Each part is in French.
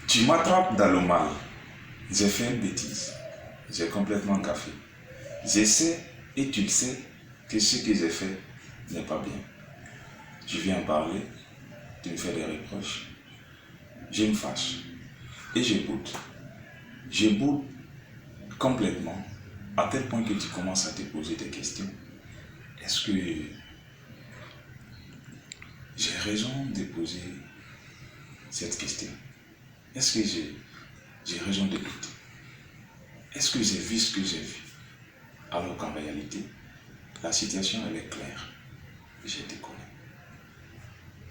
Tu m'attrapes dans le mal. J'ai fait une bêtise. J'ai complètement gaffé. Je sais et tu le sais que ce que j'ai fait n'est pas bien. Tu viens parler, tu me fais des reproches. Je me fâche et je boude. Je boude complètement à tel point que tu commences à te poser des questions. Est-ce que j'ai raison de poser cette question? Est-ce que j'ai raison de douter? Est-ce que j'ai vu ce que j'ai vu? Alors qu'en réalité, la situation elle est claire. Je te connais.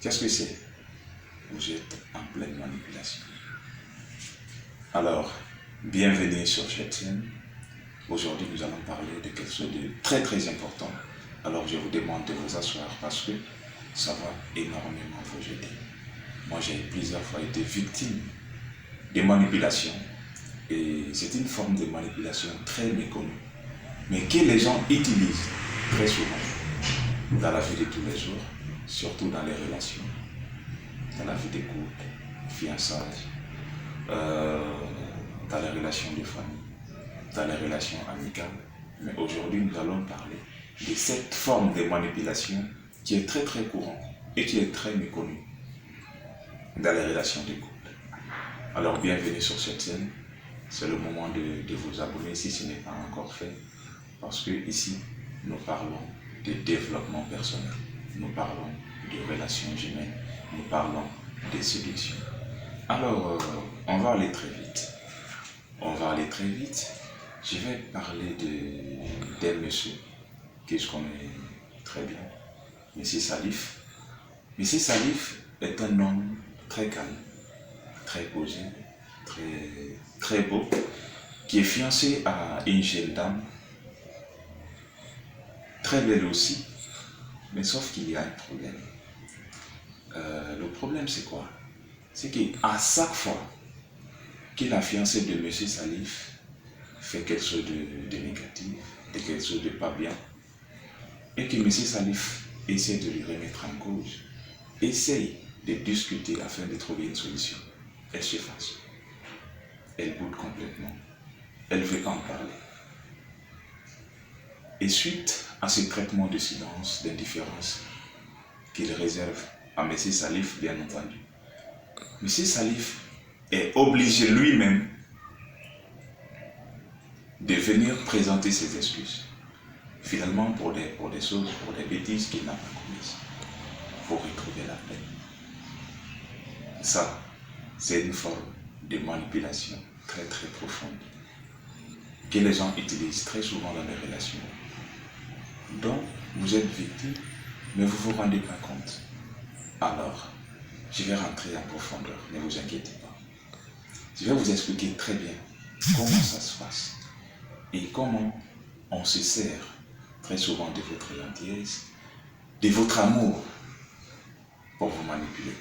Qu'est-ce que c'est? Vous êtes en pleine manipulation. Alors, bienvenue sur cette chaîne. Aujourd'hui, nous allons parler de quelque chose de très très important. Alors, je vous demande de vous asseoir parce que ça va énormément vous aider. Moi, j'ai plusieurs fois été victime de manipulation. Et c'est une forme de manipulation très méconnue, mais que les gens utilisent très souvent dans la vie de tous les jours, surtout dans les relations, dans la vie des couples, fiançailles, dans les relations de famille, dans les relations amicales. Mais aujourd'hui, nous allons parler de cette forme de manipulation qui est très très courante et qui est très méconnue dans les relations de couple. Alors, bienvenue sur cette chaîne. C'est le moment de vous abonner si ce n'est pas encore fait, parce que ici, nous parlons de développement personnel, nous parlons de relations humaines, nous parlons de séduction. Alors, on va aller très vite. Je vais parler d'un monsieur que je connais très bien, monsieur Salif. Monsieur Salif est un homme très calme, très posé, très beau, qui est fiancé à une jeune dame, très belle aussi, mais sauf qu'il y a un problème. Le problème c'est quoi? C'est qu'à chaque fois que la fiancée de M. Salif fait quelque chose de négatif, de quelque chose de pas bien, et que M. Salif essaie de lui remettre en cause, essaye de discuter afin de trouver une solution, elle se fâche. Elle boude complètement. Elle ne veut pas en parler. Et suite à ce traitement de silence, d'indifférence qu'il réserve à M. Salif, bien entendu, M. Salif est obligé lui-même de venir présenter ses excuses. Finalement, pour des choses, pour des bêtises qu'il n'a pas commises, pour retrouver la paix. Ça, c'est une forme de manipulation très très profonde que les gens utilisent très souvent dans les relations. Donc, vous êtes victime, mais vous ne vous rendez pas compte. Alors, je vais rentrer en profondeur, ne vous inquiétez pas. Je vais vous expliquer très bien comment ça se passe et comment on se sert très souvent de votre gentillesse, de votre amour pour vous manipuler.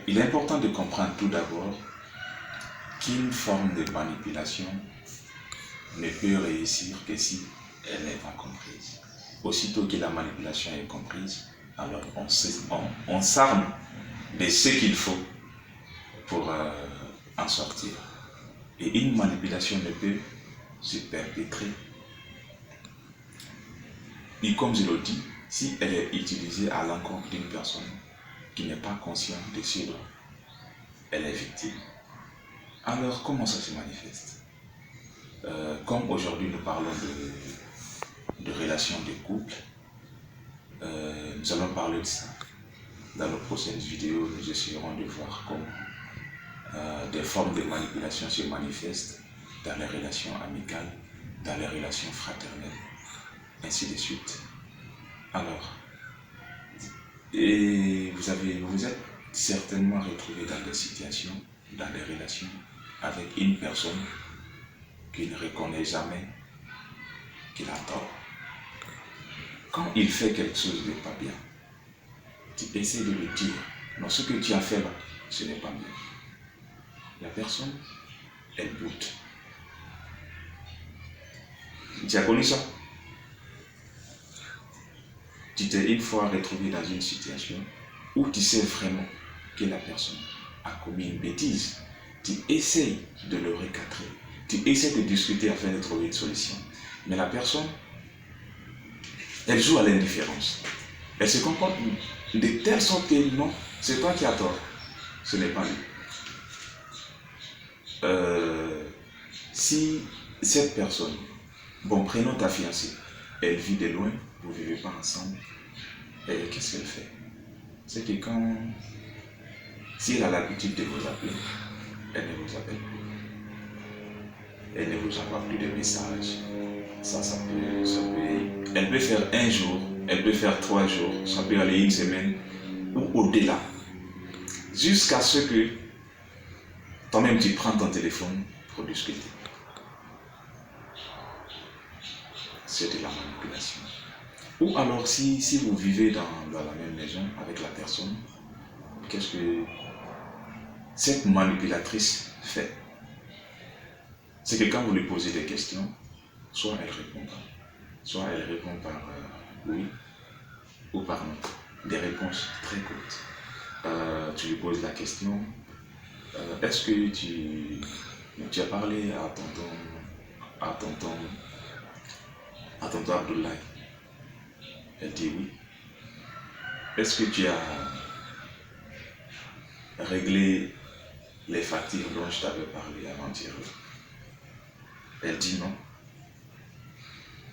Il est important de comprendre tout d'abord qu'une forme de manipulation ne peut réussir que si elle n'est pas comprise. Aussitôt que la manipulation est comprise, alors on s'arme de ce qu'il faut pour en sortir. Et une manipulation ne peut se perpétrer, et comme je le dis, si elle est utilisée à l'encontre d'une personne qui n'est pas consciente de ce dont elle est victime. Alors, comment ça se manifeste? Comme aujourd'hui nous parlons de relations de couple, nous allons parler de ça. Dans nos prochaines vidéos, nous essaierons de voir comment des formes de manipulation se manifestent dans les relations amicales, dans les relations fraternelles, ainsi de suite. Alors, et vous êtes certainement retrouvé dans des situations, dans des relations avec une personne qui ne reconnaît jamais qu'il a tort. Quand il fait quelque chose de pas bien, tu essaies de lui dire, non, ce que tu as fait là, ce n'est pas bien. La personne, elle boude. Tu as connu ça? Tu t'es une fois retrouvé dans une situation où tu sais vraiment que la personne a commis une bêtise, tu essayes de le recadrer, tu essaies de discuter afin de trouver une solution. Mais la personne, elle joue à l'indifférence. Elle se comporte de telle sorte que non, c'est toi qui as tort, ce n'est pas lui. Si cette personne, bon, prenons ta fiancée, elle vit de loin, vous ne vivez pas ensemble, et qu'est-ce qu'elle fait? C'est que quand, si elle a l'habitude de vous appeler, elle ne vous appelle plus. Elle ne vous envoie plus de messages. Elle peut faire un jour, elle peut faire 3 jours, ça peut aller une semaine ou au-delà. Jusqu'à ce que toi-même tu prends ton téléphone pour discuter. C'est de la manipulation. Ou alors si vous vivez dans la même maison avec la personne, qu'est-ce que cette manipulatrice fait? C'est que quand vous lui posez des questions, soit elle répond pas, soit elle répond par oui ou par non. Des réponses très courtes. Tu lui poses la question, est-ce que tu as parlé à tonton Abdoulaye? Elle dit oui. Est-ce que tu as réglé les factures dont je t'avais parlé avant-hier? Elle dit non.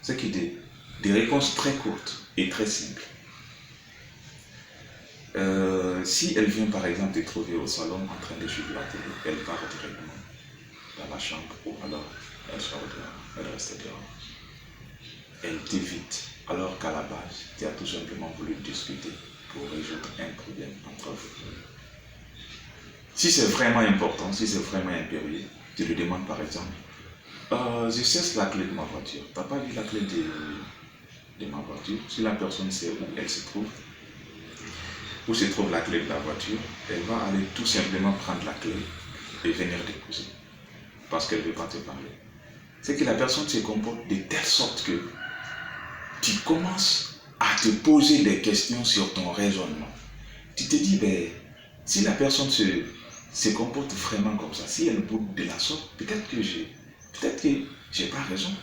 C'est qui des réponses très courtes et très simples. Si elle vient par exemple te trouver au salon en train de suivre la télé, elle part directement dans la chambre ou alors elle sort dehors, elle reste dehors. Elle t'évite alors qu'à la base, tu as tout simplement voulu discuter pour résoudre un problème entre vous. Si c'est vraiment important, si c'est vraiment impérieux, tu lui demandes par exemple, je cherche la clé de ma voiture. Tu n'as pas vu la clé de ma voiture? Si la personne sait où elle se trouve, où se trouve la clé de la voiture, elle va aller tout simplement prendre la clé et venir déposer. Parce qu'elle ne veut pas te parler. C'est que la personne se comporte de telle sorte que tu commences à te poser des questions sur ton raisonnement. Tu te dis, ben, si la personne se comporte vraiment comme ça, si elle boude de la sorte, peut-être que j'ai pas raison.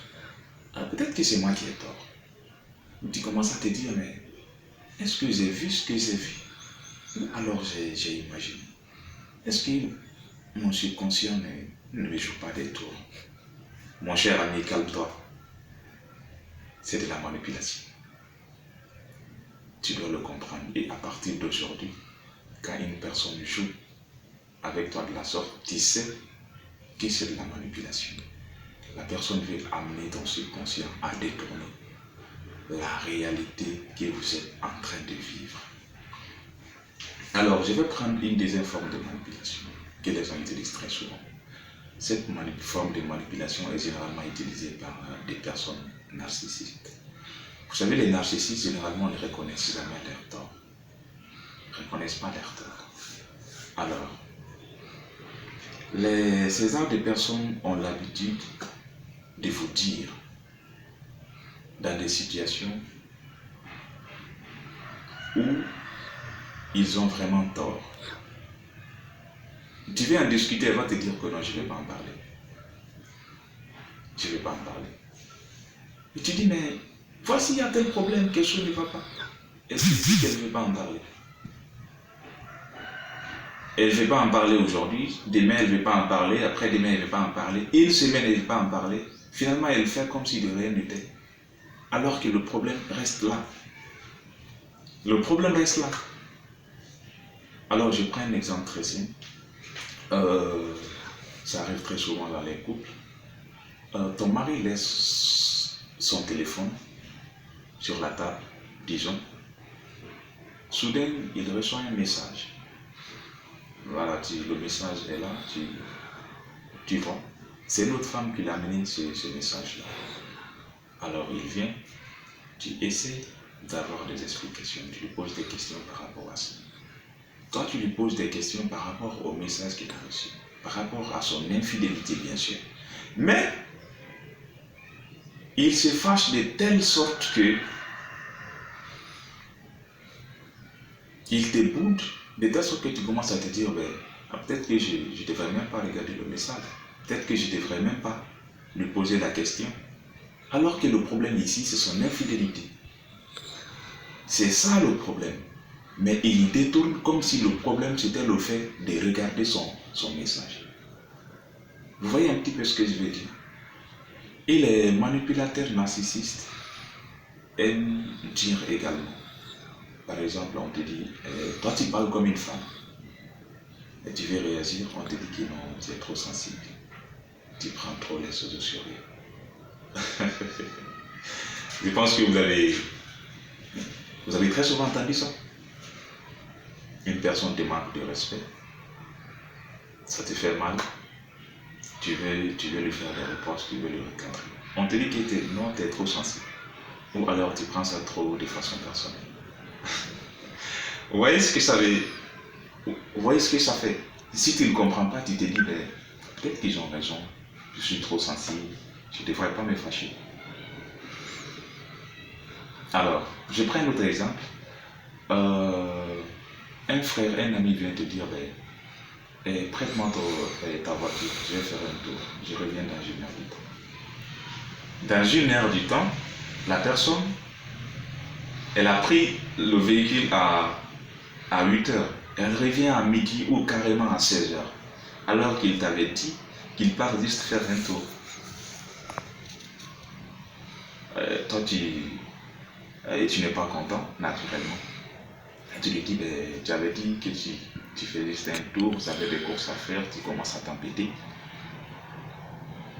Peut-être que c'est moi qui ai tort. Tu commences à te dire, mais est-ce que j'ai vu ce que j'ai vu? Alors j'ai imaginé. Est-ce que mon subconscient ne me joue pas des tours? Mon cher ami, calme-toi. C'est de la manipulation. Tu dois le comprendre. Et à partir d'aujourd'hui, quand une personne joue avec toi de la sorte, tu sais que c'est de la manipulation. La personne veut amener ton subconscient à détourner la réalité que vous êtes en train de vivre. Alors, je vais prendre une deuxième forme de manipulation que les gens utilisent très souvent. Cette forme de manipulation est généralement utilisée par des personnes narcissiques. Vous savez, les narcissiques, généralement, ne reconnaissent jamais leur tort. Ils ne reconnaissent pas leur tort. Alors, ces genres de personnes ont l'habitude de vous dire, dans des situations où ils ont vraiment tort. Tu veux en discuter, elle va te dire que non, je ne vais pas en parler. Je ne vais pas en parler. Et tu dis, mais voici, il y a tel problème, quelque chose ne va pas. Est-ce que dit qu'elle ne veut pas en parler? Elle ne veut pas en parler aujourd'hui, demain elle ne veut pas en parler, après-demain elle ne veut pas en parler, une semaine elle ne veut pas en parler. Finalement, elle fait comme si de rien n'était. Alors que le problème reste là. Le problème reste là. Alors, je prends un exemple très simple. Ça arrive très souvent dans les couples. Ton mari laisse son téléphone sur la table, disons. Soudain, il reçoit un message. Voilà, le message est là, tu vois. C'est notre femme qui l'a amené ce message-là. Alors, il vient, tu essaies d'avoir des explications, tu lui poses des questions par rapport à ça. Toi, tu lui poses des questions par rapport au message qu'il a reçu, par rapport à son infidélité, bien sûr. Mais, il se fâche de telle sorte que il te boude, de telle sorte que tu commences à te dire, ben, Peut-être que je ne devrais même pas regarder le message. Peut-être que je ne devrais même pas lui poser la question. Alors que le problème ici, c'est son infidélité. C'est ça le problème. Mais il détourne comme si le problème c'était le fait de regarder son message. Vous voyez un petit peu ce que je veux dire? Et les manipulateurs narcissistes aiment dire également. Par exemple, on te dit, toi tu parles comme une femme. Et tu veux réagir, on te dit que non, tu es trop sensible. Tu prends trop les choses au sérieux. Je pense que vous avez très souvent entendu ça. Une personne te manque de respect. Ça te fait mal. Tu veux lui faire des reproches, tu veux lui recadrer. On te dit que tu es trop sensible. Ou alors tu prends ça trop de façon personnelle. Vous voyez ce que ça veut. Vous voyez ce que ça fait. Si tu ne comprends pas, tu te dis, ben, peut-être qu'ils ont raison. Je suis trop sensible. Je ne devrais pas me fâcher. Alors, je prends un autre exemple. Un frère, un ami vient te dire, ben, prête-moi ta voiture, je vais faire un tour. Je reviens dans 1 heure du temps. Dans 1 heure du temps, la personne, elle a pris le véhicule à 8 heures. Elle revient à midi ou carrément à 16 heures. Alors qu'il t'avait dit qu'il part juste faire un tour. Toi, tu n'es pas content, naturellement. Et tu lui dis, ben, tu avais dit que tu fais juste un tour, tu avais des courses à faire, tu commences à t'embêter.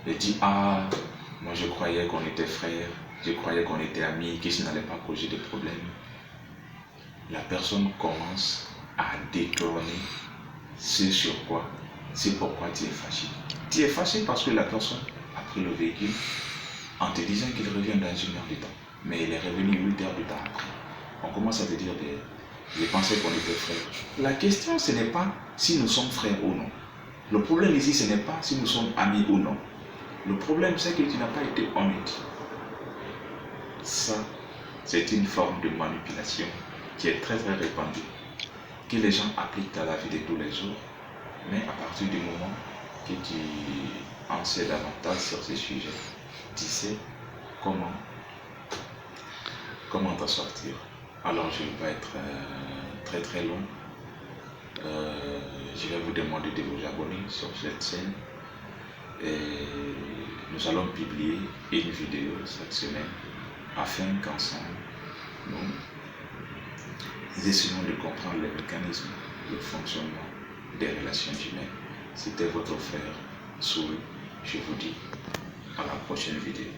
Et dit, ah, moi je croyais qu'on était frères, je croyais qu'on était amis, que ça n'allait pas causer de problèmes. La personne commence à détourner ce sur quoi, c'est pourquoi tu es fâché. Tu es fâché parce que la personne a pris le véhicule en te disant qu'il revient dans 1 heure de temps. Mais il est revenu 8 heures de temps après. On commence à te dire, je pensais qu'on était frères. La question, ce n'est pas si nous sommes frères ou non. Le problème ici, ce n'est pas si nous sommes amis ou non. Le problème, c'est que tu n'as pas été honnête. Ça, c'est une forme de manipulation qui est très très répandue, que les gens appliquent à la vie de tous les jours, mais à partir du moment que tu en sais davantage sur ce sujet, tu sais comment t'en sortir. Alors je ne vais pas être très très long. Je vais vous demander de vous abonner sur cette chaîne. Et nous allons publier une vidéo cette semaine afin qu'ensemble nous essayons de comprendre les mécanismes de fonctionnement des relations humaines. C'était votre frère Soul. Je vous dis à la prochaine vidéo.